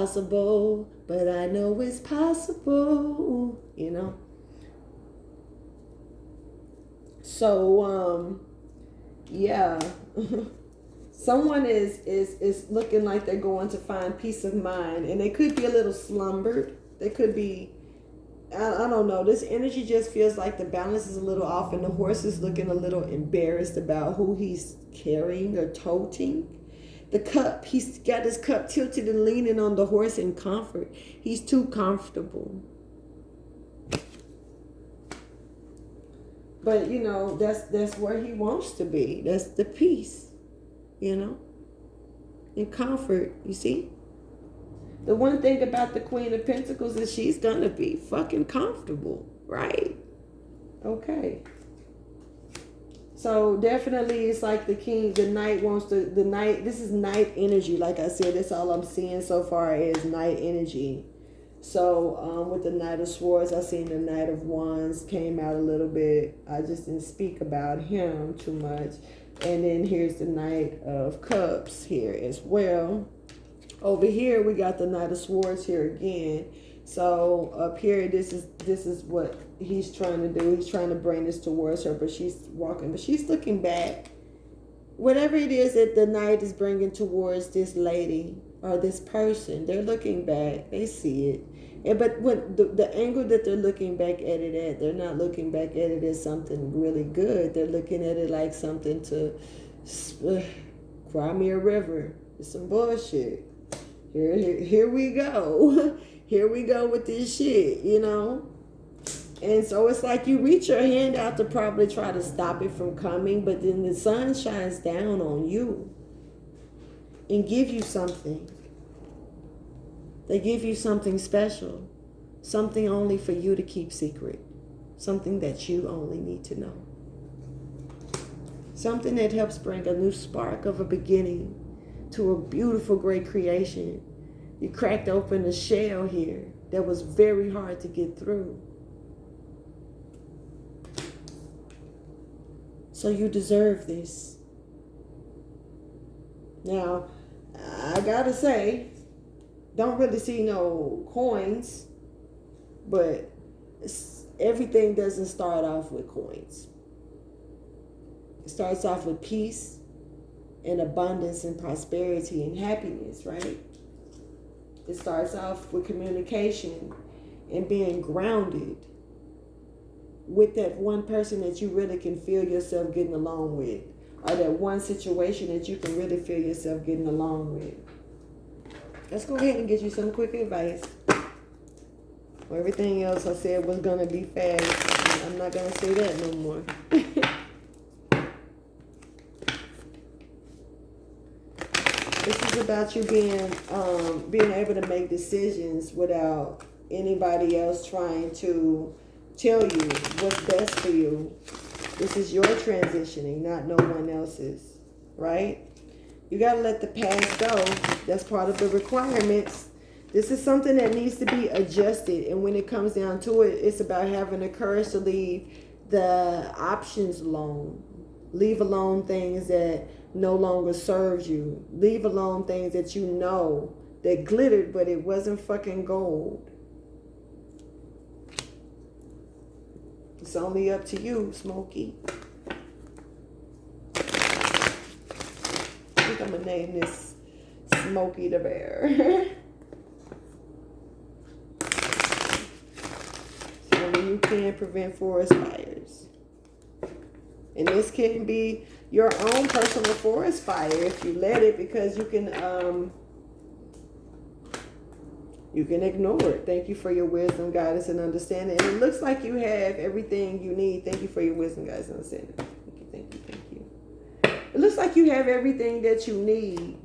impossible, but I know it's possible, you know. So yeah. Someone is looking like they're going to find peace of mind, and they could be a little slumbered. They could be, I don't know. This energy just feels like the balance is a little off, and the horse is looking a little embarrassed about who he's carrying or toting. The cup, he's got his cup tilted and leaning on the horse in comfort. He's too comfortable. But you know, that's where he wants to be. That's the peace, you know, in comfort. You see, the one thing about the Queen of Pentacles is she's gonna be fucking comfortable, right? Okay. So definitely it's like the king, the knight wants to, the knight, this is knight energy. Like I said, that's all I'm seeing so far is knight energy. So with the Knight of Swords, I seen the Knight of Wands came out a little bit. I just didn't speak about him too much. And then here's the Knight of Cups here as well. Over here, we got the Knight of Swords here again. So up here, this is what he's trying to do. He's trying to bring this towards her, but she's walking, but she's looking back. Whatever it is that the knight is bringing towards this lady or this person, they're looking back. They see it. But when the angle that they're looking back at it at, they're not looking back at it as something really good. They're looking at it like something to cry me a river. It's some bullshit. Here we go. Here we go with this shit, you know? And so it's like you reach your hand out to probably try to stop it from coming, but then the sun shines down on you and give you something. They give you something special, something only for you to keep secret, something that you only need to know. Something that helps bring a new spark of a beginning to a beautiful, great creation. You cracked open a shell here that was very hard to get through. So you deserve this. Now, I gotta say, don't really see no coins, but everything doesn't start off with coins. It starts off with peace and abundance and prosperity and happiness, right? It starts off with communication and being grounded with that one person that you really can feel yourself getting along with, or that one situation that you can really feel yourself getting along with. Let's go ahead and get you some quick advice. Well, everything else I said was going to be fast. I'm not going to say that no more. This is about you being able to make decisions without anybody else trying to tell you what's best for you. This is your transitioning, not no one else's, right? You got to let the past go. That's part of the requirements. This is something that needs to be adjusted. And when it comes down to it, it's about having the courage to leave the options alone. Leave alone things that no longer serves you. Leave alone things that you know that glittered, but it wasn't fucking gold. It's only up to you, Smokey. I think I'm going to name this Smokey the Bear. So only you can prevent forest fires. And this can be your own personal forest fire if you let it, because you can ignore it. Thank you for your wisdom, guidance, and understanding. And it looks like you have everything you need. Thank you for your wisdom, guidance, and understanding. Thank you. It looks like you have everything that you need.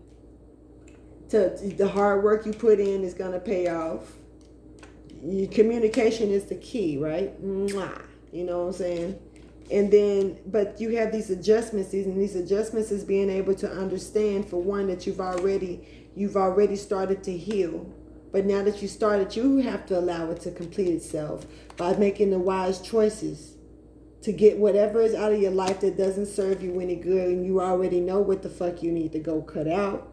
The hard work you put in is going to pay off. Your communication is the key, right? Mwah. You know what I'm saying? And then, but you have these adjustments, and these adjustments is being able to understand, for one, that you've already started to heal. But now that you started, you have to allow it to complete itself by making the wise choices to get whatever is out of your life that doesn't serve you any good, and you already know what the fuck you need to go cut out.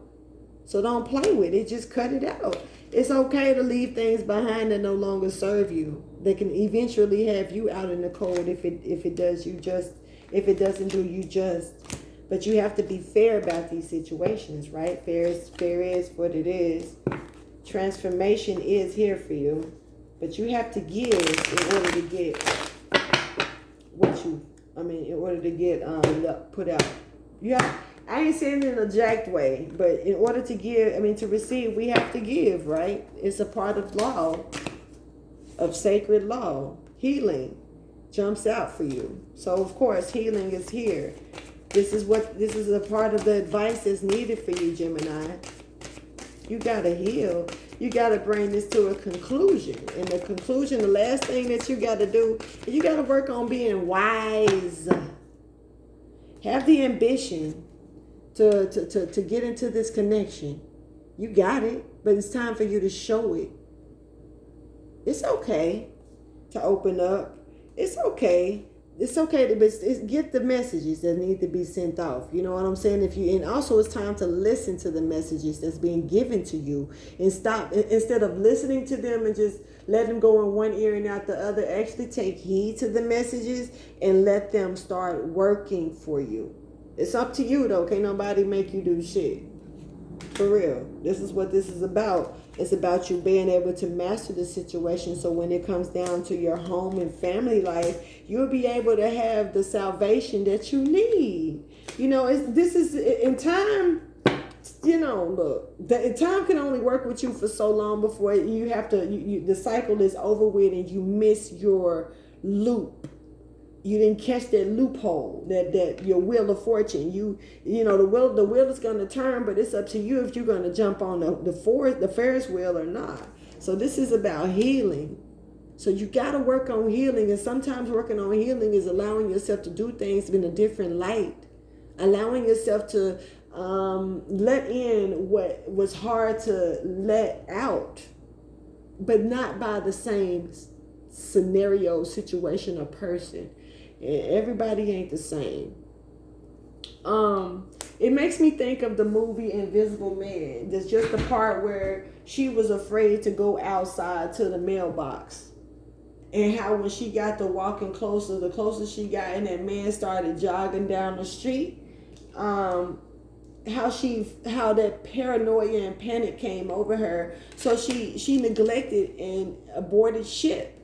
So don't play with it, just cut it out. It's okay to leave things behind that no longer serve you. They can eventually have you out in the cold if it doesn't do you just. But you have to be fair about these situations, right? Fair is what it is. Transformation is here for you, but you have to give in order to get in order to get put out. I ain't saying it in a jacked way, but in order to give, to receive, we have to give, right? It's a part of law, of sacred law. Healing jumps out for you. So of course, healing is here. This is a part of the advice that's needed for you, Gemini. You gotta heal. You gotta bring this to a conclusion. And the conclusion, the last thing that you gotta do, you gotta work on being wise. Have the ambition to get into this connection. You got it, but it's time for you to show it. It's okay to open up. It's okay. It's okay to get the messages that need to be sent off. You know what I'm saying? And also it's time to listen to the messages that's being given to you, and stop, instead of listening to them and just let them go in one ear and out the other. Actually take heed to the messages and let them start working for you. It's up to you though. Can't nobody make you do shit. For real. This is what this is about. It's about you being able to master the situation, so when it comes down to your home and family life, you'll be able to have the salvation that you need. This is in time. Look, the time can only work with you for so long before you have to. The cycle is over with, and you miss your loop. You didn't catch that loophole, that your wheel of fortune. The wheel is going to turn, but it's up to you if you're going to jump on the Ferris wheel or not. So this is about healing. So you got to work on healing, and sometimes working on healing is allowing yourself to do things in a different light, allowing yourself to let in what was hard to let out, but not by the same scenario, situation, or person. Everybody ain't the same. It makes me think of the movie Invisible Man. There's just the part where she was afraid to go outside to the mailbox, and how when she got to walking closer, the closer she got, and that man started jogging down the street, how that paranoia and panic came over her, so she neglected and aborted ship.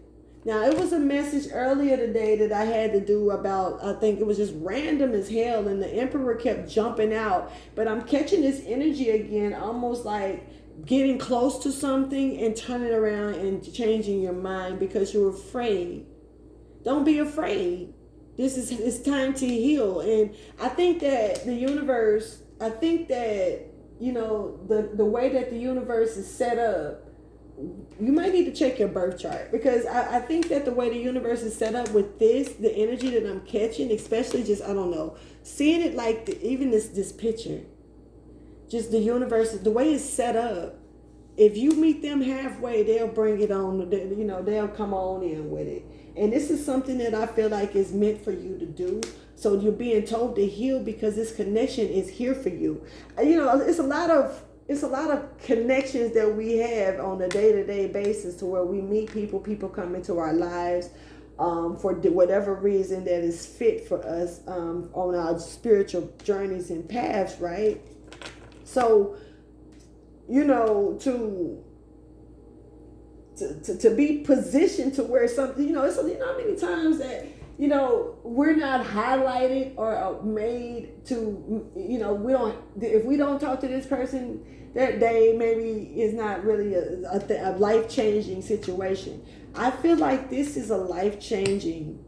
Now, it was a message earlier today that I had to do about, I think it was just random as hell, and the Emperor kept jumping out. But I'm catching this energy again, almost like getting close to something and turning around and changing your mind because you're afraid. Don't be afraid. It's time to heal. And I think that the universe, the way that the universe is set up, you might need to check your birth chart, because I think that the way the universe is set up with the energy that I'm catching, especially just, I don't know, seeing it like even this picture, just the universe, the way it's set up, if you meet them halfway, they'll bring it on, they'll come on in with it. And this is something that I feel like is meant for you to do. So you're being told to heal because this connection is here for you. It's a lot of connections that we have on a day-to-day basis, to where we meet people come into our lives for whatever reason that is fit for us on our spiritual journeys and paths, right? So, to be positioned to where something, it's how many times that, we're not highlighted or made to, if we don't talk to this person that day, maybe is not really a life-changing situation. I feel like this is a life-changing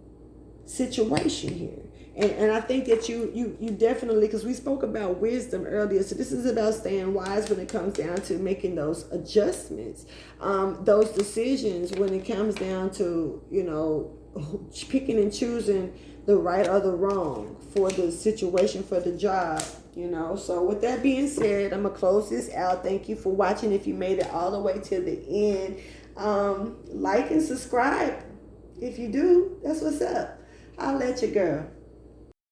situation here. And I think that you definitely, because we spoke about wisdom earlier, so this is about staying wise when it comes down to making those adjustments, those decisions when it comes down to, picking and choosing the right or the wrong for the situation, for the job, So with that being said, I'm going to close this out. Thank you for watching. If you made it all the way to the end, like and subscribe. If you do, that's what's up. I'll let you, girl.